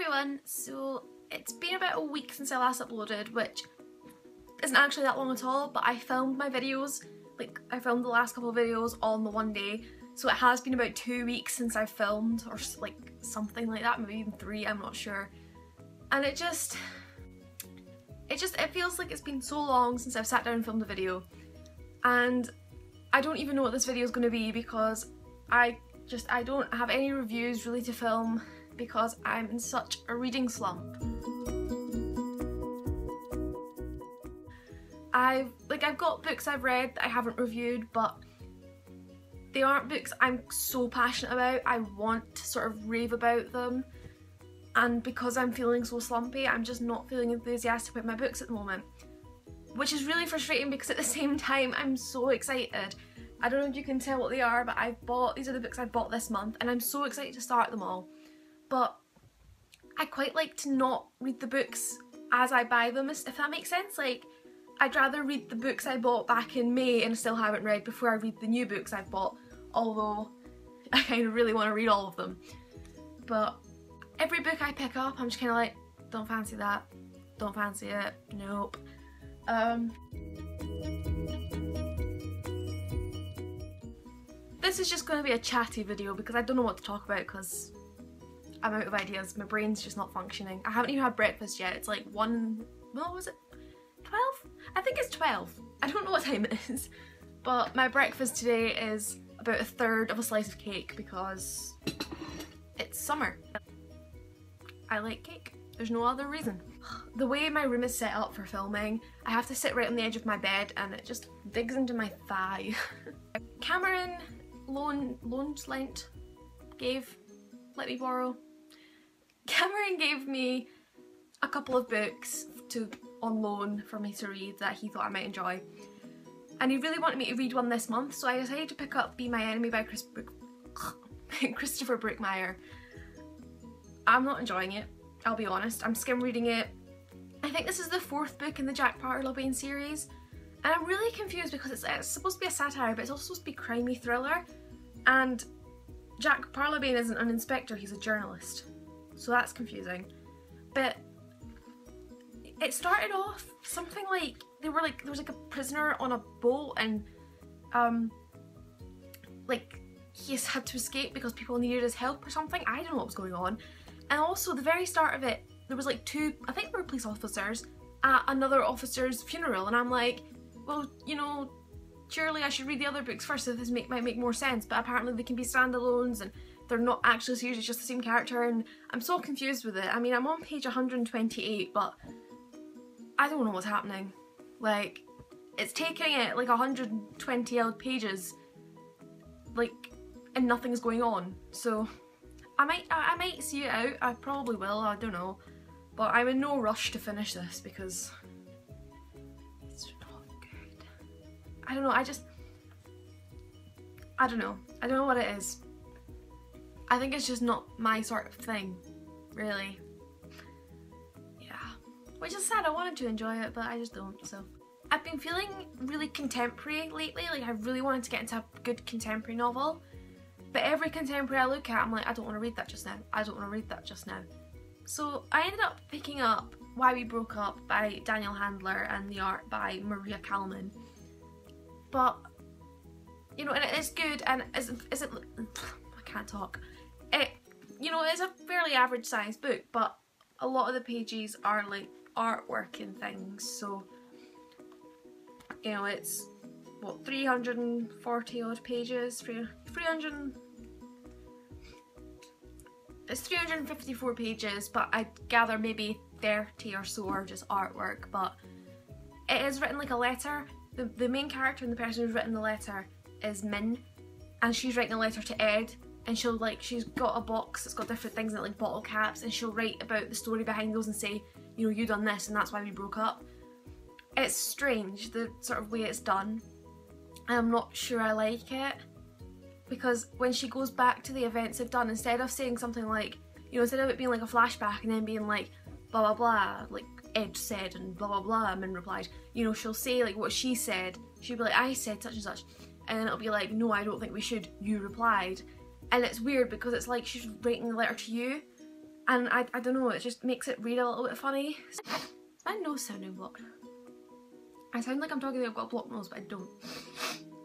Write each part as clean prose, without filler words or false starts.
everyone, so it's been about a week since I last uploaded, which isn't actually that long at all, but I filmed my videos, like I filmed the last couple of videos on the one day, so it has been about 2 weeks since I filmed, or like something like that, maybe even 3, I'm not sure. And it feels like it's been so long since I've sat down and filmed a video, and I don't even know what this video is going to be because I don't have any reviews really to film because I'm in such a reading slump. I've got books I've read that I haven't reviewed, but they aren't books I'm so passionate about. I want to sort of rave about them, and because I'm feeling so slumpy, I'm just not feeling enthusiastic about my books at the moment, which is really frustrating because at the same time I'm so excited. I don't know if you can tell what they are, but these are the books I've bought this month and I'm so excited to start them all. But I quite like to not read the books as I buy them, if that makes sense. Like, I'd rather read the books I bought back in May and still haven't read before I read the new books I've bought, although I kind of really want to read all of them. But every book I pick up, I'm just kind of like, don't fancy that, don't fancy it, nope. This is just going to be a chatty video because I don't know what to talk about because I'm out of ideas. My brain's just not functioning. I haven't even had breakfast yet. It's like what was it? 12? I think it's 12. I don't know what time it is. But my breakfast today is about 1/3 of a slice of cake because it's summer. I like cake. There's no other reason. The way my room is set up for filming, I have to sit right on the edge of my bed and it just digs into my thigh. Cameron Cameron gave me a couple of books on loan for me to read that he thought I might enjoy, and he really wanted me to read one this month, so I decided to pick up Be My Enemy by Christopher Brickmeyer. I'm not enjoying it, I'll be honest. I'm skim reading it. I think this is the 4th book in the Jack Parlobain series, and I'm really confused because it's supposed to be a satire, but it's also supposed to be a crimey thriller, and Jack Parlobain isn't an inspector, he's a journalist, so that's confusing. But it started off something like there was like a prisoner on a boat, and like he had to escape because people needed his help or something. I don't know what was going on. And also the very start of it, there was like 2, I think they were police officers at another officer's funeral, and I'm like, well, you know, surely I should read the other books first so this might make more sense, but apparently they can be standalones and they're not actually series, it's just the same character, and I'm so confused with it. I mean, I'm on page 128, but I don't know what's happening. Like, it's taking it like 120 odd pages, like, and nothing's going on. So I might see it out. I probably will, I don't know. But I'm in no rush to finish this because it's not good. I don't know, I don't know. I don't know what it is. I think it's just not my sort of thing, really. Yeah. Which is sad, I wanted to enjoy it, but I just don't, so. I've been feeling really contemporary lately, like I really wanted to get into a good contemporary novel. But every contemporary I look at, I'm like, I don't want to read that just now. I don't want to read that just now. So I ended up picking up Why We Broke Up by Daniel Handler and the art by Maria Kalman. But, you know, and it is good, and I can't talk. You know, it's a fairly average sized book, but a lot of the pages are like artwork and things, so, you know, it's, what, 340 odd pages? It's 354 pages, but I gather maybe 30 or so are just artwork, but it is written like a letter. The main character and the person who's written the letter is Min, and she's writing a letter to Ed, and she's got a box that's got different things in it, like bottle caps, and she'll write about the story behind those and say, you know, you done this and that's why we broke up. It's strange, the sort of way it's done. I'm not sure I like it, because when she goes back to the events they've done, instead of saying something like, you know, instead of it being like a flashback and then being like, blah blah blah, like Ed said and blah blah blah, Min replied, you know, she'll say like what she said, she'll be like, I said such and such, and then it'll be like, no, I don't think we should, you replied. And it's weird because it's like she's writing the letter to you, and I don't know, it just makes it read a little bit funny. My nose sounding blocked. I sound like I'm talking like I've got a blocked nose, but I don't.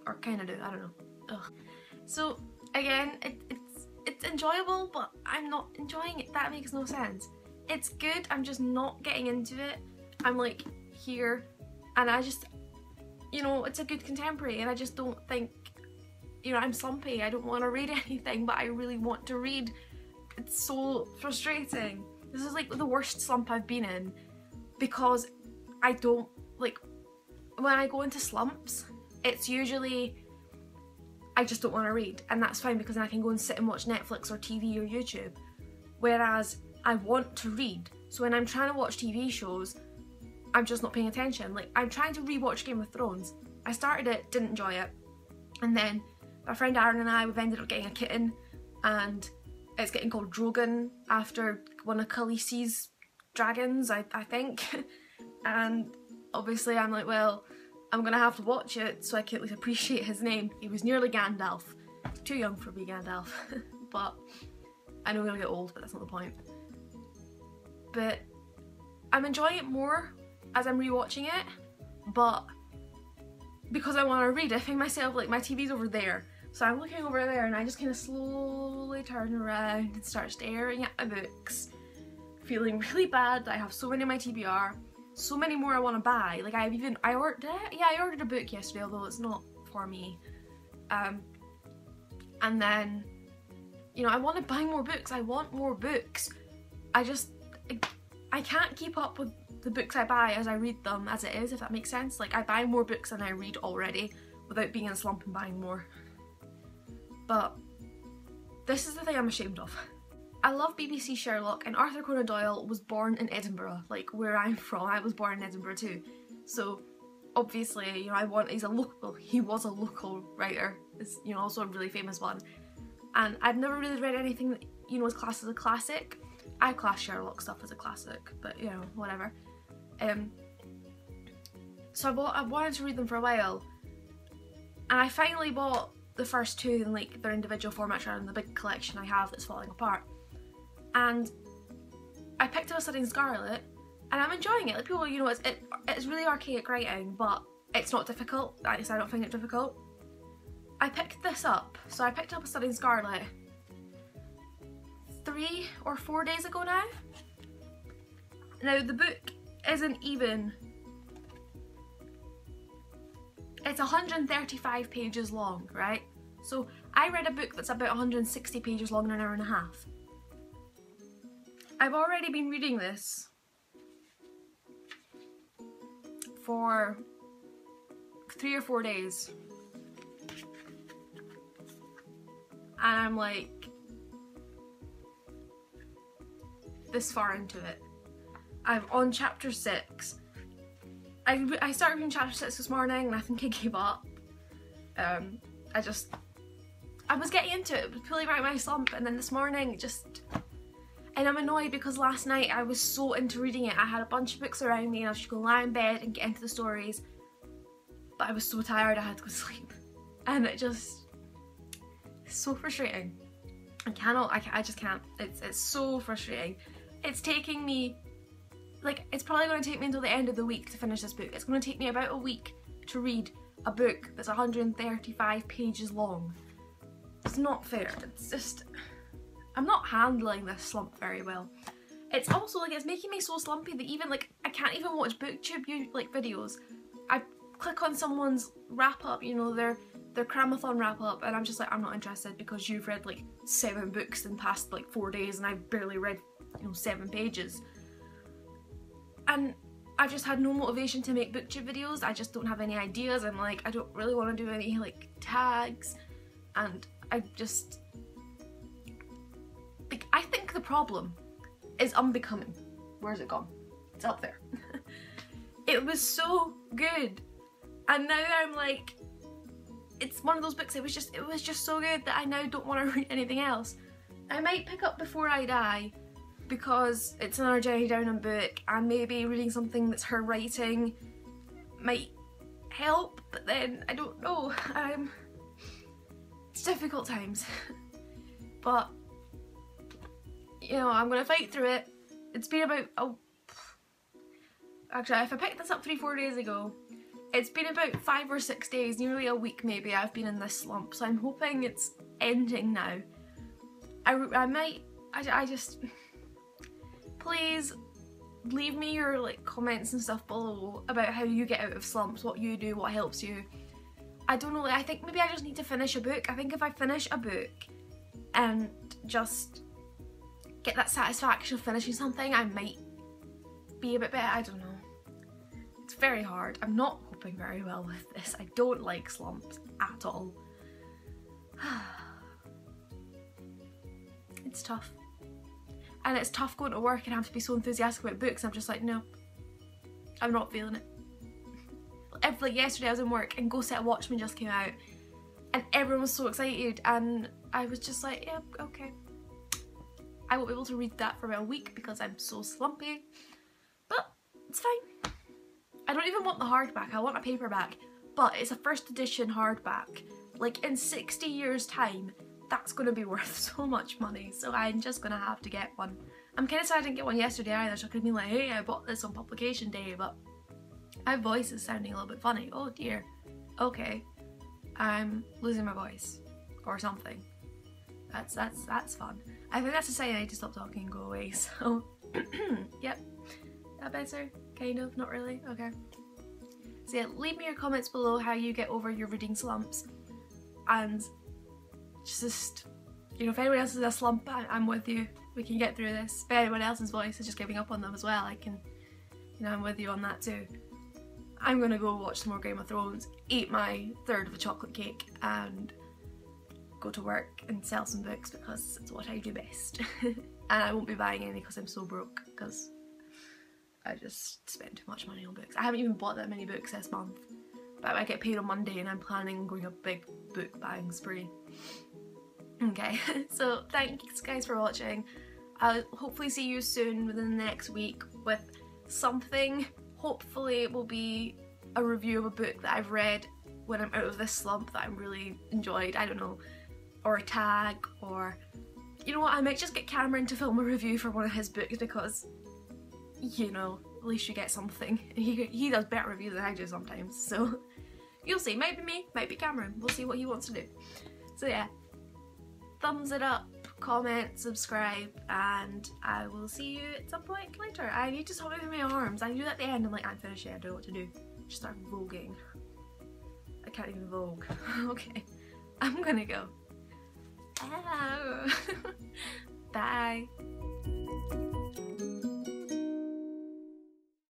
Or kinda do, I don't know. Ugh. So again, it's enjoyable, but I'm not enjoying it. That makes no sense. It's good, I'm just not getting into it. I'm like here, and I just, you know, it's a good contemporary, and I just don't think, you know, I'm slumpy. I don't want to read anything, but I really want to read. It's so frustrating. This is like the worst slump I've been in, because I don't, like, when I go into slumps, it's usually I just don't want to read, and that's fine because then I can go and sit and watch Netflix or TV or YouTube. Whereas I want to read, so when I'm trying to watch TV shows, I'm just not paying attention. Like, I'm trying to rewatch Game of Thrones. I started it, didn't enjoy it, and then my friend Aaron and I, we've ended up getting a kitten, and it's getting called Drogon after one of Khaleesi's dragons, I think. And obviously I'm like, well, I'm gonna have to watch it so I can at least appreciate his name. He was nearly Gandalf. Too young for me, Gandalf. But I know I'm gonna get old, but that's not the point. But I'm enjoying it more as I'm rewatching it, but because I want to read, I find myself, like, my TV's over there, so I'm looking over there and I just kind of slowly turn around and start staring at my books, feeling really bad that I have so many in my TBR, so many more I want to buy. Like, I ordered a book yesterday, although it's not for me. And then, you know, I want to buy more books. I want more books. I can't keep up with the books I buy as I read them as it is, if that makes sense. Like, I buy more books than I read already without being in a slump and buying more. But this is the thing I'm ashamed of. I love BBC Sherlock, and Arthur Conan Doyle was born in Edinburgh, like where I'm from. I was born in Edinburgh too. So obviously, you know, he was a local writer, is, you know, also a really famous one. And I've never really read anything that, you know, is classed as a classic. I class Sherlock stuff as a classic, but you know, whatever. So I wanted to read them for a while, and I finally bought the first two in, like, their individual formats rather than the big collection I have that's falling apart. And I picked up A Study in Scarlet, and I'm enjoying it. Like, people, you know, it's really archaic writing, but it's not difficult. At least I don't find it difficult. I picked this up. So I picked up A Study in Scarlet 3 or 4 days ago now. Now, the book isn't even... It's 135 pages long, right? So I read a book that's about 160 pages long in an hour and a half. I've already been reading this for 3 or 4 days. And I'm like this far into it. I'm on chapter 6. I started reading chapter 6 this morning and I think I gave up. I was getting into it, pulling out my slump, and then this morning and I'm annoyed because last night I was so into reading it. I had a bunch of books around me and I was just going to lie in bed and get into the stories, but I was so tired I had to go to sleep, and it's so frustrating. I just can't. It's so frustrating. It's taking me, like, it's probably going to take me until the end of the week to finish this book. It's going to take me about a week to read a book that's 135 pages long. It's not fair. It's just, I'm not handling this slump very well. It's also, like, it's making me so slumpy that even, like, I can't even watch booktube, like, videos. I click on someone's wrap up, you know, their cramathon wrap up, and I'm just like, I'm not interested because you've read like 7 books in the past like 4 days and I've barely read, you know, 7 pages. And I've just had no motivation to make booktube videos. I just don't have any ideas. I'm like, I don't really want to do any like tags, and I just, like, I think the problem is unbecoming. Where's it gone? It's up there. It was so good, and now I'm like, it's one of those books, it was just so good that I now don't want to read anything else. I might pick up Before I Die because it's another Jenny Downham book, and maybe reading something that's her writing might help, but then I don't know. It's difficult times. But you know, I'm gonna fight through it. It's been about, oh, actually if I picked this up 3-4 days ago, it's been about 5 or 6 days, nearly a week maybe, I've been in this slump, so I'm hoping it's ending now. I just, please leave me your like comments and stuff below about how you get out of slumps, what you do, what helps you. I don't know, I think maybe I just need to finish a book. I think if I finish a book and just get that satisfaction of finishing something, I might be a bit better. I don't know. It's very hard. I'm not coping very well with this. I don't like slumps at all. It's tough. And it's tough going to work and have to be so enthusiastic about books. I'm just like, no, I'm not feeling it. Like yesterday I was in work and Go Set Watchmen just came out and everyone was so excited and I was just like, yeah, okay. I won't be able to read that for about a week because I'm so slumpy, but it's fine. I don't even want the hardback, I want a paperback, but it's a first edition hardback. Like in 60 years time, that's going to be worth so much money, so I'm just going to have to get one. I'm kind of sad I didn't get one yesterday either, so I could have been like, hey, I bought this on publication day, but my voice is sounding a little bit funny. Oh dear. Okay. I'm losing my voice. Or something. That's fun. I think that's a sign I need to stop talking and go away, so yep. That better? Kind of, not really? Okay. So yeah, leave me your comments below how you get over your reading slumps. And just, you know, if anyone else is in a slump, I'm with you. We can get through this. If anyone else's voice is just giving up on them as well, I can, you know, I'm with you on that too. I'm gonna go watch some more Game of Thrones, eat my third of a chocolate cake, and go to work and sell some books because it's what I do best. And I won't be buying any because I'm so broke, because I just spent too much money on books. I haven't even bought that many books this month, but I get paid on Monday and I'm planning on going a big book buying spree. Okay, so thanks guys for watching. I'll hopefully see you soon within the next week with something. Hopefully it will be a review of a book that I've read when I'm out of this slump that I'm really enjoyed, I don't know, or a tag, or you know what, I might just get Cameron to film a review for one of his books because, you know, at least you get something. He does better reviews than I do sometimes, so you'll see. Might be me, might be Cameron, we'll see what he wants to do. So yeah, thumbs it up, comment, subscribe, and I will see you at some point later. I need to stop moving my arms. I do that at the end, I'm like, I'm finished, I don't know what to do. Just start voguing. I can't even vogue. Okay, I'm gonna go. Ow. Bye.